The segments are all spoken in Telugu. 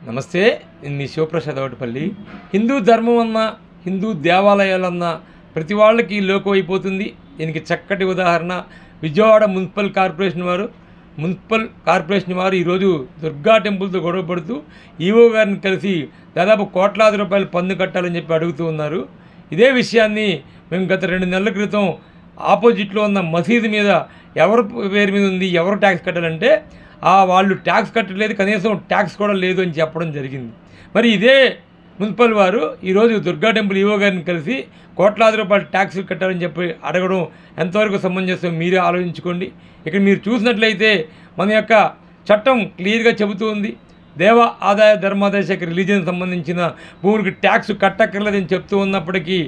నమస్తే, నేను మీ శివప్రసాద్ అవటపల్లి. హిందూ ధర్మం అన్నా, హిందూ దేవాలయాలన్నా ప్రతి వాళ్ళకి లోకం అయిపోతుంది. దీనికి చక్కటి ఉదాహరణ విజయవాడ మున్సిపల్ కార్పొరేషన్ వారు ఈరోజు దుర్గా టెంపుల్తో గొడవ పడుతూ ఈవో గారిని కలిసి దాదాపు కోట్లాది రూపాయలు పన్ను కట్టాలని చెప్పి అడుగుతూ ఉన్నారు. ఇదే విషయాన్ని మేము గత 2 నెలల క్రితం ఆపోజిట్లో ఉన్న మసీదు మీద ఎవరి పేరు మీద ఉంది, ఎవరు ట్యాక్స్ కట్టాలంటే వాళ్ళు ట్యాక్స్ కట్టలేదు, కనీసం ట్యాక్స్ కూడా లేదు అని చెప్పడం జరిగింది. మరి ఇదే మున్సిపల్ వారు ఈరోజు దుర్గా టెంపుల్ ఈవో గారిని కలిసి కోట్లాది రూపాయలు ట్యాక్స్ కట్టాలని చెప్పి అడగడం ఎంతవరకు సమంజసం మీరే ఆలోచించుకోండి. ఇక్కడ మీరు చూసినట్లయితే మన యొక్క చట్టం క్లియర్గా చెబుతూ ఉంది. దేవ ఆదాయ ధర్మాదాయ శాఖ రిలీజియన్ సంబంధించిన భూములకి ట్యాక్స్ కట్టక్కర్లేదని చెప్తూ ఉన్నప్పటికీ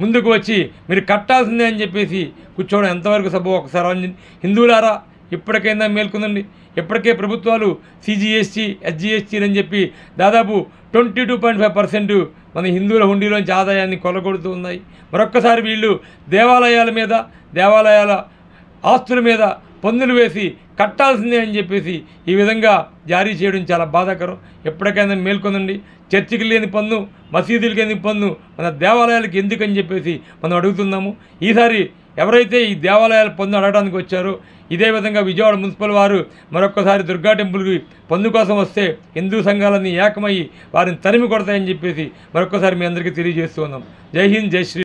ముందుకు వచ్చి మీరు కట్టాల్సిందే అని చెప్పేసి కూర్చోవడం ఎంతవరకు సబబు? ఒకసారి హిందువులారా ఇప్పటికైనా మేల్కొనండి. ఇప్పటికే ప్రభుత్వాలు CGST, SGST అని చెప్పి దాదాపు 22.5% మన హిందువుల హుండీలోంచి ఆదాయాన్ని కొలగొడుతూ ఉన్నాయి. మరొక్కసారి వీళ్ళు దేవాలయాల ఆస్తుల మీద పన్నులు వేసి కట్టాల్సిందే అని చెప్పేసి ఈ విధంగా జారీ చేయడం చాలా బాధాకరం. ఎప్పటికైనా మేల్కొనండి. చర్చికి లేని పన్ను, మసీదులకి లేని పన్ను మన దేవాలయాలకు ఎందుకని చెప్పేసి మనం అడుగుతున్నాము. ఈసారి ఎవరైతే ఈ దేవాలయాల పన్ను అడగడానికి వచ్చారో ఇదే విధంగా విజయవాడ మున్సిపల్ వారు మరొక్కసారి దుర్గా టెంపుల్కి పన్ను కోసం వస్తే హిందూ సంఘాలన్నీ ఏకమయ్యి వారిని తరిమి కొడతాయని చెప్పేసి మరొక్కసారి మీ అందరికీ తెలియజేస్తూ ఉన్నాం. జై హింద్, జై శ్రీ.